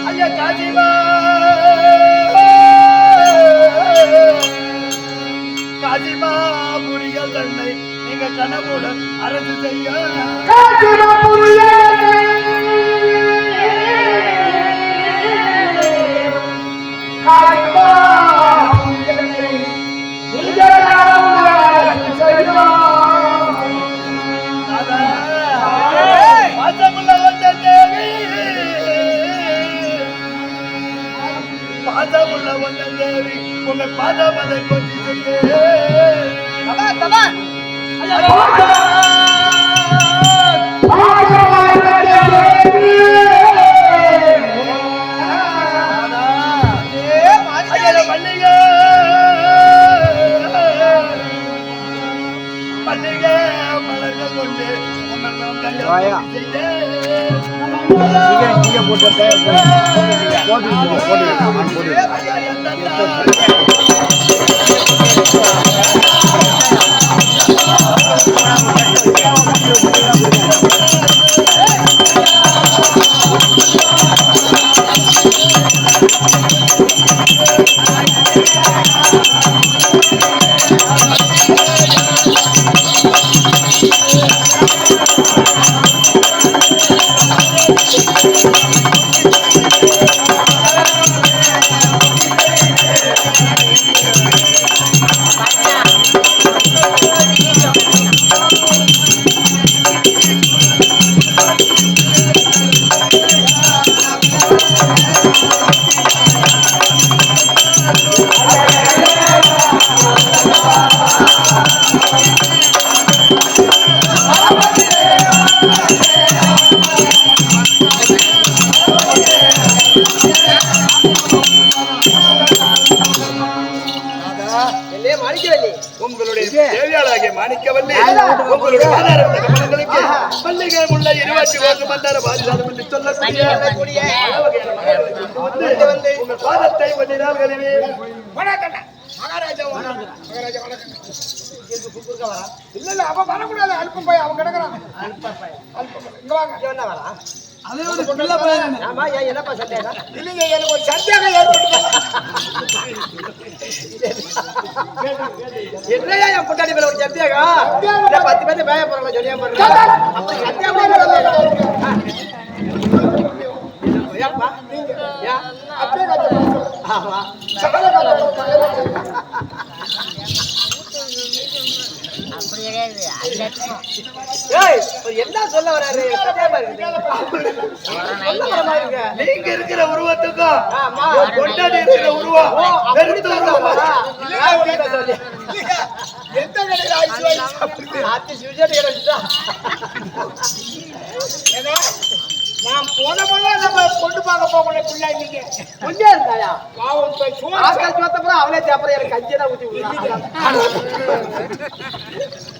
ஐயா காசிமா காசிமா புரியல் தன்னை நீங்க கனவுடன் அரசு செய்ய பாதமுள்ள வந்த தேவி உங்க பாதமதை கொண்டு செய்ய மல்லிகை மலர்கள் கொண்டு நீங்க போட்டு உங்களுடைய தேவையாளாகிய மாணிக்கவல்லி உங்களுடைய கமலங்களுக்கு மல்லிகை முல்லை 21 மந்தர பாரிசாதம் என்று சொல்லக்கூடிய உங்கள் பாதத்தை கொஞ்ச நாள் கழுவி இல்ல அவ வரக்கூடாது அனுப்பும் போய் அவன் கிடக்குறான் இங்க வாங்க என்ன வரா என்னப்பா சந்தேகம் இல்லைங்க எனக்கு ஒரு சந்தேகம் ஏற்பட்டு என்னையா என் பொண்டாடி மேல ஒரு சந்தேகம் 10 பேர் பேய போறாங்க சொல்லியா என்ன சொல்ல வராரு நீங்க இருக்கிற உருவத்துக்கும் கொண்டாடி இருக்கிற உருவம் நான் போன நம்ம கொண்டு பார்க்க போகல பிள்ளை நீங்க கொஞ்சம் இருந்தாயா அவளே சாப்பிட எனக்கு கஞ்சி தான் ஊத்தி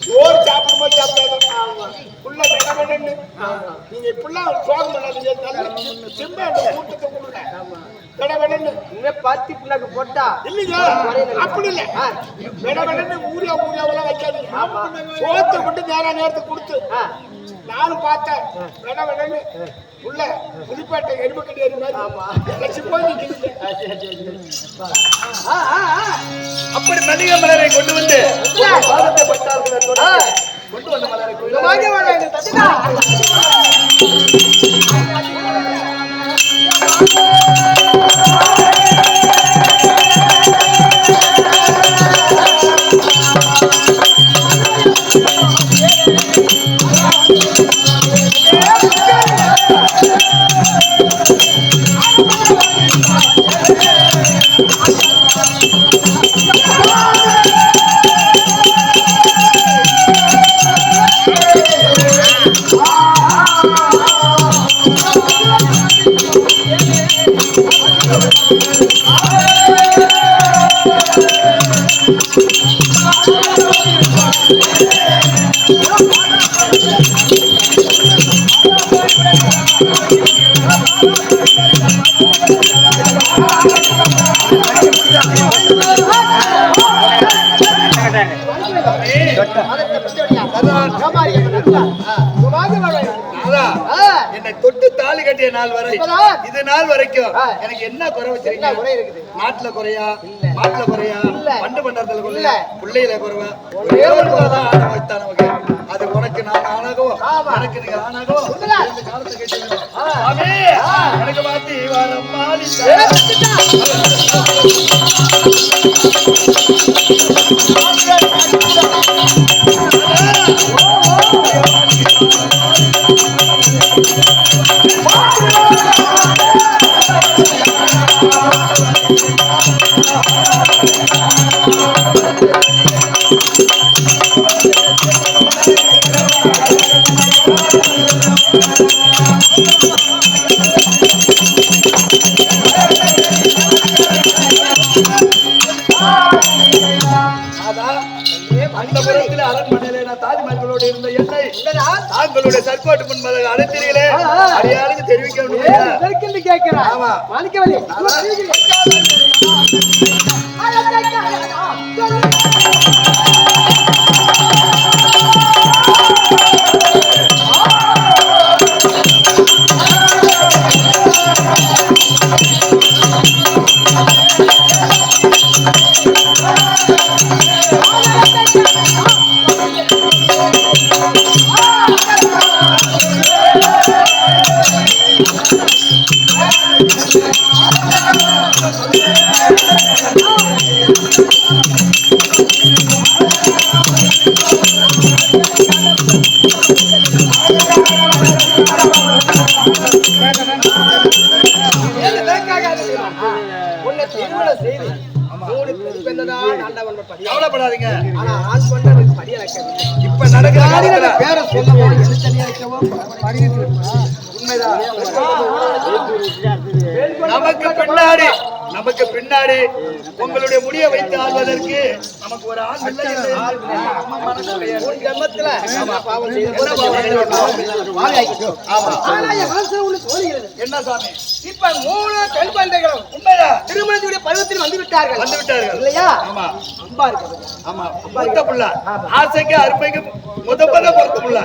சோறு சாப்பிடும்போது சாப்பிடாது நீங்க இப்படிலாம் சோகம் பண்ணாதீங்க சிம்ப கூட்டத்தை கொடுங்க பத்தி பிள்ளைக்கு போட்டா இல்லைங்க அப்படி இல்ல விடவெடன்னு ஊரியாவெல்லாம் வைக்காதீங்க சோத்தை கொண்டு நேரத்துக்கு கொடுத்து நானும் பார்த்தேன் விடவெடன்னு உள்ள புதுப்பேட்டை எருமக்கட்டி போய் அப்படி மல்லிகை மலரை கொண்டு வந்து பாதத்தை பட்டார்கள் கொண்டு வந்த மலரை என்னை தொட்டு தாலி கட்டிய நாள் வரை இது நாள் வரைக்கும் எனக்கு என்ன குறை வச்சிருக்கீங்க? நாட்டுல குறையா, மாட்டுல குறையா, பண்டு பண்டத்துல குறையா, பிள்ளையில குறைவா, ஒரே ஒரு குறைதான் ஆணவம் வைத்தான் நமக்கு. அது உனக்கு நான் ஆனாகோ, எனக்கு நீங்க ஆனாகோ, இந்த காலத்தை கேட்டு எனக்கு மாத்தி வரம்மா தாஜ்மஹலோடு இருந்த எண்ணெய் தாங்களுடைய சர்க்கோட்டு முன்பதாக அழைத்தீர்களே, அடையாளுக்கு தெரிவிக்க கேட்கிறேன். ஆமா மாணிக்கவல்லி கவலைப்படாதீங்க. இப்ப நடக்கிற பேரை சொல்லவோ நமக்கு பின்னாடி உங்களுடைய முடிய வைத்து ஆள்வதற்கு நமக்கு ஒரு ஆள் என்ன சாமி? இப்ப 3 பெண் குழந்தைகளும் உண்மைதான் திருமணத்துடைய பருவத்தில் வந்து விட்டார்கள் இல்லையா? ஆமா அம்பா இருக்கு. ஆமா மூத்த புள்ள ஆசைக்கு அருமைக்கு முதல்ல பொறுத்த புள்ள.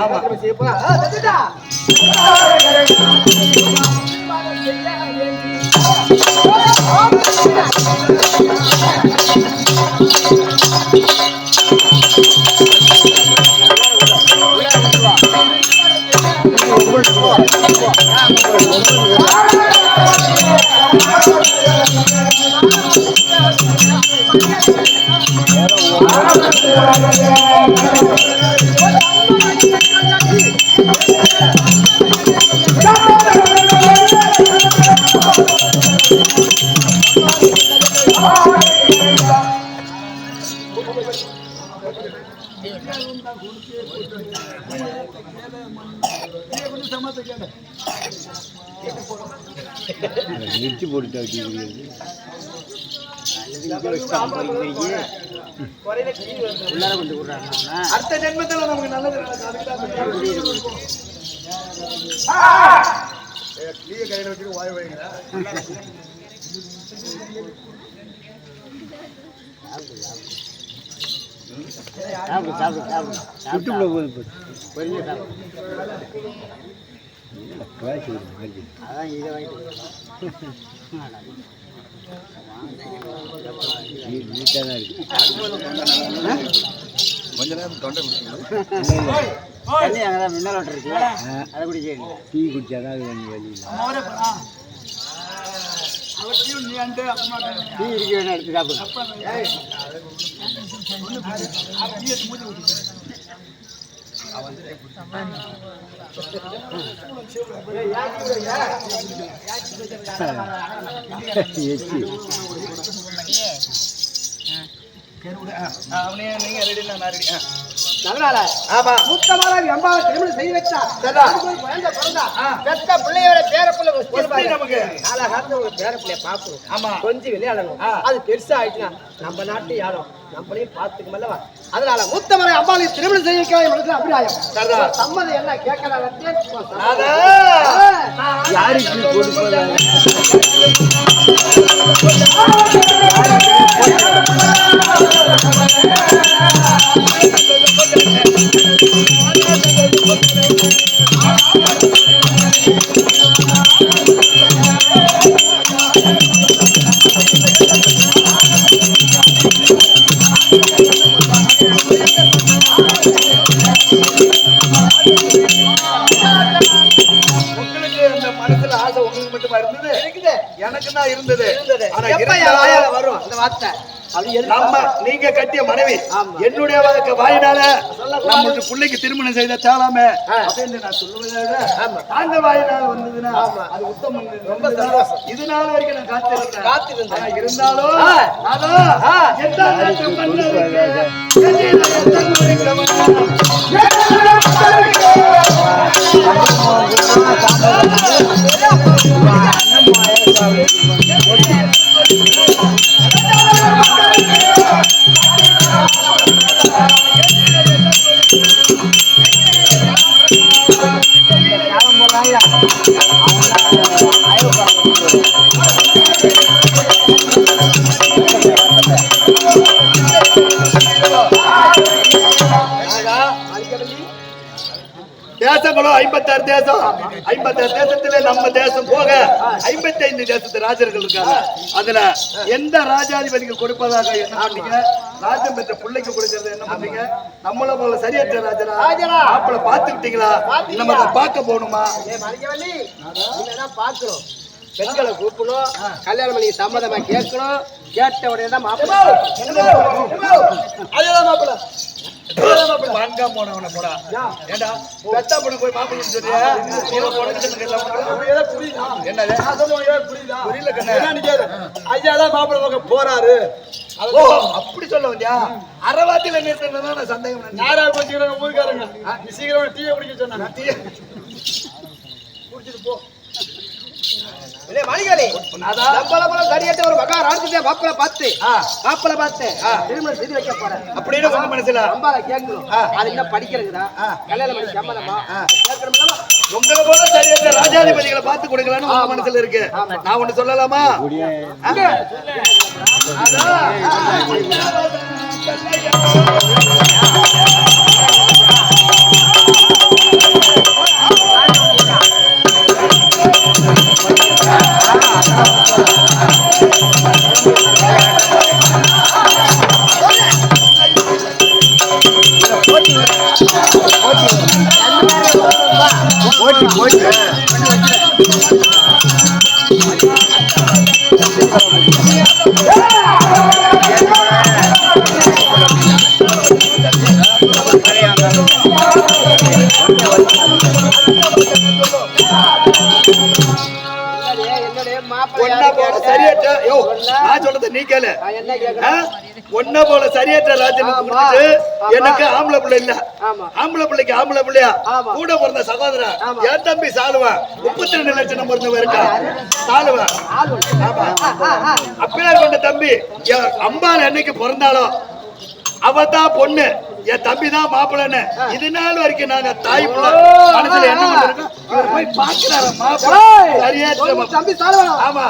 ஆமா நிறுத்தி போட்டு அடுத்த ஜென்மத்தில் நமக்கு நல்லது கையில வச்சுட்டு வாய் வைங்களா? கொஞ்ச நேரம் தொண்டை மின்னல் இருக்கு அதை குடிக்க டீ குடிச்சாதான் அது கொஞ்சம் வழி டீ இருக்கு வேணும் எடுத்து சாப்பிடுங்க. திருமணம் செய்து வச்சா பிள்ளையோட பேரப்பிள்ளை பேரப்பிள்ளைய பார்க்கணும், கொஞ்சம் விளையாடணும். அது பெருசா ஆயிடுச்சுன்னா நம்ம நாட்டு யாரும் நம்மளையும் பார்த்துக்கும் அல்லவா? அதனால மூத்தமலை அம்பாளை திருமணம் செய்ய வைக்க அபிப்பிராயம் சம்மதம் என்ன கேட்கறாங்க யாருக்கு மனசுல ஆசை உங்களுக்கு மட்டுமா இருந்தது? எனக்கு தான் இருந்தது. வரும் அந்த வார்த்தை நம்ம நீங்க கட்டிய மனைவி என்னுடைய வாயினால நம்மளுடைய பிள்ளைக்கு திருமணம் செய்த தேவலாமே அப்படின்னு நான் சொல்லுவதாக அந்த வாயினால வந்ததுன்னா அது உத்தமம். ரொம்ப சந்தோஷம். இதனால வரைக்கும் நான் காத்திருந்தேன். இருந்தாலும் தேசங்களும் 56 தேசம். 56 தேசத்துல நம்ம தேசம் போக 55 தேசத்து ராஜர்கள் இருக்காங்க. அதுல எந்த ராஜாதிபதிகள் கொடுப்பதாக என்ன பண்ணீங்க? ராஜ்யம் பெற்ற பிள்ளைக்கு கொடுக்கறது என்ன பண்ணீங்க? நம்மள போல சரியற்ற ராஜரா மாப்பிள பாத்துக்கிட்டீங்களா? நம்ம அதை பார்க்க போகணுமா? பாக்குறோம். பெண்களை கூப்பிடணும், கல்யாணம் பண்ணி சம்மதமா கேட்கணும். கேட்ட உடனே தான் மாப்பிள்ள வாங்க போனவன போடா. ஏண்டா பெத்தா பொண்ணு போய் மாப்பிள்ளை சொல்றியா? என்னது புரியல கண்ணா. ஐயா தான் மாப்பிள்ளை பார்க்க போறாரு. ஓ அப்படி சொல்ல வந்தியா? அரவாத்தில நிறுத்தினா நான் சந்தேகம். யாரா கொஞ்சம் ஊருக்காரங்க சீக்கிரம் டீயை குடிக்க சொன்னாங்க. டீயை குடிச்சிட்டு போ. சரியற்ற ஒரு மகா ராஜ்யத்தை மாப்பிள்ளை பார்த்து திருமணம் செய்து வைக்க போறேன் அப்படின்னு உங்க மனசுல அம்பால கேட்கணும். அது என்ன படிக்கிறதுடா? கல்யாணம் பண்ணி சம்மதமா கேட்கணும். உங்களை போல சரியற்ற ராஜாதிபதிகளை பார்த்து கொடுக்கலான்னு உங்க மனசுல இருக்கு. நான் ஒண்ணு சொல்லலாமா? நீ கேளு. ஒன்ன போல சரியற்ற ராஜனுக்கு எனக்கு ஆம்பளை பிள்ளை இல்ல. ஆம்பளை பிள்ளைக்கு ஆம்பளை பிள்ளையா கூட பிறந்த சகோதரன் என் தம்பி சாலுவா 32 லட்சம் பிறந்தவ இருக்கா சாலுவா. அப்பேர் கொண்ட தம்பி அம்பாள் என்னைக்கு பிறந்தாலோ அவதான் பொண்ணு, என் தம்பி தான் மாப்பிள்ளன்னு இது நாள் வரைக்கும் நாங்க தாய் பிள்ளை மனசுல என்ன பண்ணிருக்கோம். இவர் போய் பாக்குறாரு மாப்பிள்ளை சரியற்ற தம்பி சாலுவா. ஆமா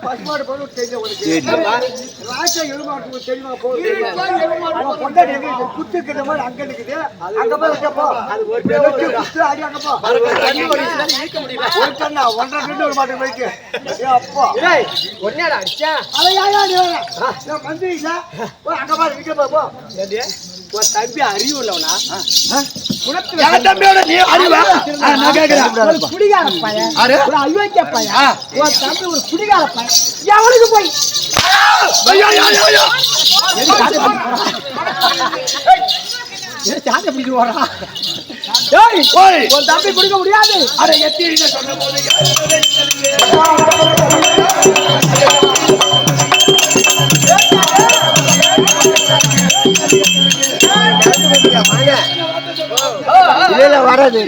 பசுமாடு பொருள் தெரியுமா குத்துக்கிற மாதிரி அங்க இருக்குது. அங்க போய் வைக்கப்போ ஒரு மாட்டு வைக்க அப்போ ஒன்னேடா அடிச்சா மந்திரி அங்க பாரு விற்க போ. உன் தம்பி அறிவு இல்லவனா? தம்பியோட நீ அறிவா? நான் கேக்குறேன். குடிகார பையன், ஒரு அயோக்கிய பையன், உன் தம்பி ஒரு குடிகார பையன். எவனுக்கு போய் சாட்டை பிடிச்சி போறான். உன் தம்பி கொடுக்க முடியாது. அதை எத்தி சொன்ன போது இல்ல வராது.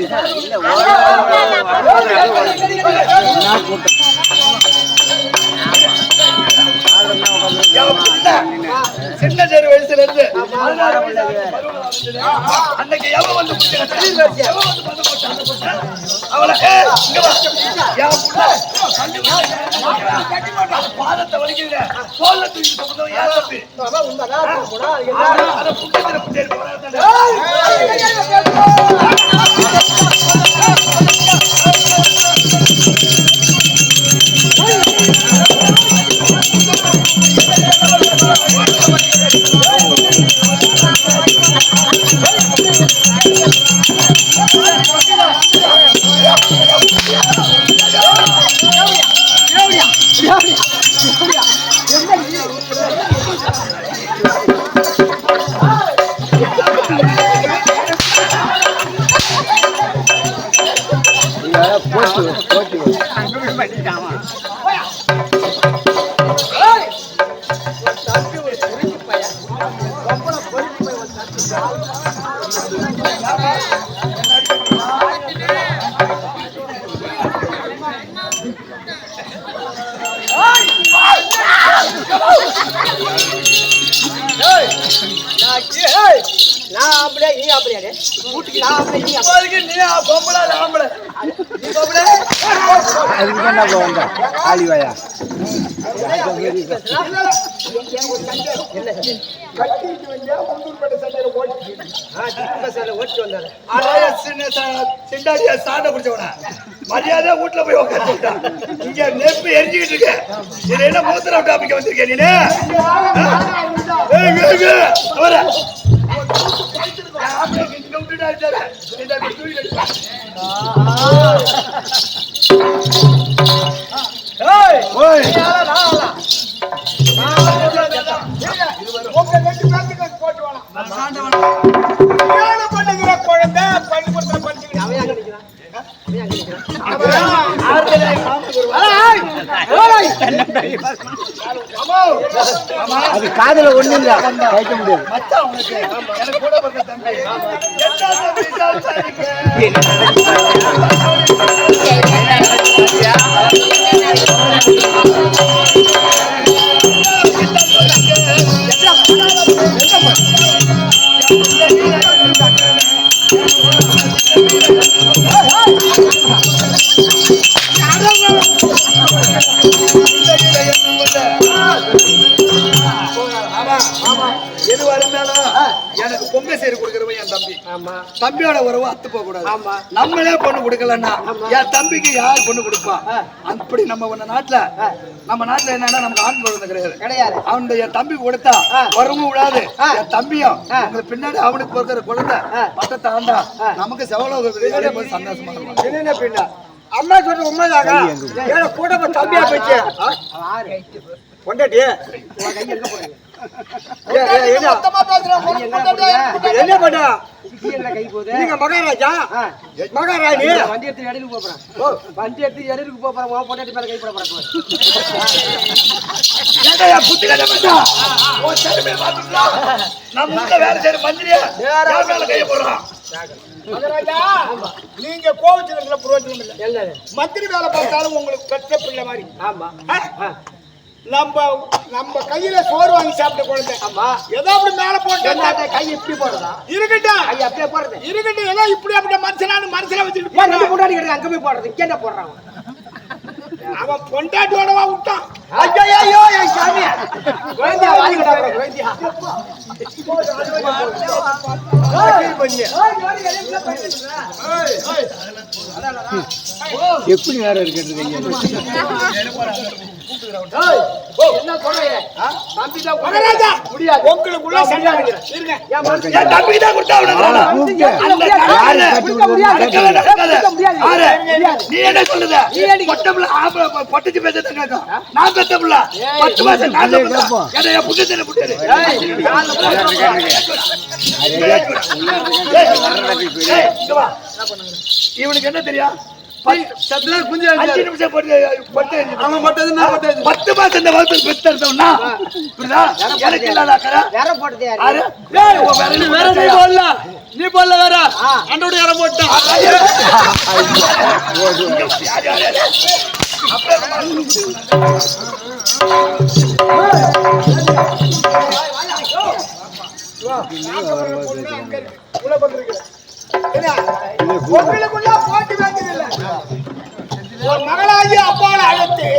சின்ன சேரு வயசுல இருந்து அன்னைக்கு எவன் வந்து பாதத்தை வலிக்குங்க தோல்ல தூக்கி போகும்போது ஏன் தப்பி நான் அப்படியே நீ அப்படியே வீட்டுக்கு நான் அப்படியே நீ பொம்பளை ஆம்பளை நீ பொம்பளை அதுக்கு தான் நான் வந்த ஆலிவாயா மரியாதை வீட்டுல போய் உட்காந்துட்டான். இங்க நெருப்பு எரிஞ்சுக்கிட்டு இருக்க. இது என்ன மூத்திர டாபிக் வந்திருக்கேன் நீ பண்ணுகிற குழந்தை பள்ளிக்கூடத்துல படிச்சுக்கிட்டு அது காதுல ஒண்ணு இல்ல கேட்க முடியாது. எனக்கு கூட பிறந்த தம்பி எதுவா இருந்தாலும் எனக்கு பொங்கை சேரு கொடுக்கறவன் என் தம்பி. தம்பியோட உறவு அத்து போக கூடாது. நம்மளே பொண்ணு கொடுக்கலன்னா என் தம்பிக்கு யார் பொண்ணு கொடுப்பா? அப்படி நம்ம நாட்டுல என்னன்னா நமக்கு ஆண் குழந்தை கிடையாது. அவன் என் தம்பி கொடுத்தா உறவும் விடாது. என் தம்பியும் உங்களுக்கு பின்னாடி அவனுக்கு பிறக்கிற குழந்தை பட்டத்தை ஆண்டா நமக்கு செவலோக சந்தோஷமா. அம்மா சொல்ற உண்மைதாங்க. ஏன்னா கூட தம்பியா போச்சு பொண்டாட்டி என்ன பண்ண மகாராஜா மகாராணி வண்டி எடுத்து இடலுக்கு போறேன். வண்டி எடுத்து இடலுக்கு போறேன். பொண்டாட்டி மேல கைப்பட போறேன். மகாராஜா நீங்க கோவிச்சுல புரோஜனம் இல்லை. மந்திரி வேலை பார்த்தாலும் உங்களுக்கு பெற்ற பிள்ளை மாதிரி. ஆமா நம்ம கையில சோறு வாங்கி சாப்பிட்ட குழந்தை. ஆமா ஏதோ அப்படி மேல போட்டு கை இப்படி போடுறதா இருக்கட்டும். கை அப்படியே போடுறது இருக்கட்டும். ஏதோ இப்படி அப்படியே மனசுல வச்சுட்டு பொண்டாட்டி கிடையாது. அங்க போய் போடுறது இங்க என்ன போடுறான் அவன் பொண்டாட்டியோடவா விட்டான். ஐயோ என் சாமி குழந்தையா வாங்கிட்டா குழந்தையா எப்படி வேற இருக்கிறது என்ன சொல்றீங்க? தம்பி தான் மகாராஜா முடியாது. உங்களுக்குள்ள சண்டை இருங்க ஏன் மனசு என் தம்பிக்கு தான் கொடுத்தா அவனுக்கு கொடுக்க முடியாது. நடக்கவே நடக்காது. கொடுக்க முடியாது. ஆறு. முடியாது. நீ என்ன சொல்லுத? பொட்ட புள்ள, ஆம்பளை பொட்டச்சி பேசுறது கேட்கும். நான் பெத்த புள்ள. 10 மாசம் நான் பெத்த புள்ள. ஏன்னா என் புட்டு தெரிய புட்டு. இவனுக்கு என்ன தெரியும்? 5 நிமிஷம் பொட்டு 10 மாசம் இந்த வகுப்பில் பெற்றெடுத்தவனா? புரியுதா? எனக்கு இல்லாத அக்கறை. வேற போட்டது யாரு? ஆறு. உன் விரல் வேற நீ போடல, நீ போடல வேற அண்டோட யார போட்டான். உங்களுக்குள்ள போட்டி வைக்கிறதில்ல. ஒரு மகளாகி அப்பாவை அழைத்து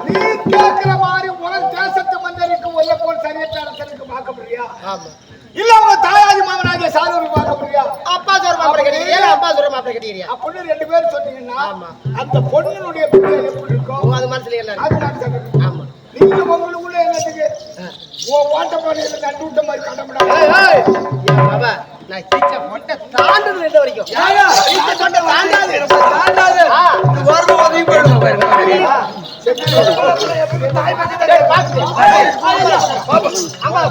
நீ கேட்கிற மாதிரி உனக்கு தேசத்து மன்னருக்கு உள்ள போல் சரியற்ற அரசனுக்கு பார்க்க முடியா? இல்ல உங்க தாயாதி மாமனாகிய சாரூருக்கு பார்க்க முடியா? அப்பா சொல்ற மாப்பிள்ளை கட்டிக்கிறீங்க, அப்பா சொல்ற மாப்பிள்ளை கட்டிக்கிறீங்க. அப்படின்னு 2 பேரும் சொன்னீங்கன்னா அந்த பொண்ணுடைய பிள்ளை எப்படி இருக்கும்? அது மனசுல என்ன? அது நான் சொல்றேன். ஆமா. நீங்க உங்களுக்குள்ள என்னத்துக்கு ஓட்ட பானையில நட்டு விட்ட மாதிரி கடமுடா? ஏய், ஏன் பாபா, நான் சீச்ச பொட்டை தாண்டது ரெண்டு வரைக்கும். சீச்ச பொட்டை தாண்டாது. ஆ, இது ஒரு உதவி பண்ணுங்க பாருங்க. டேய், பாத்து. ஆமா,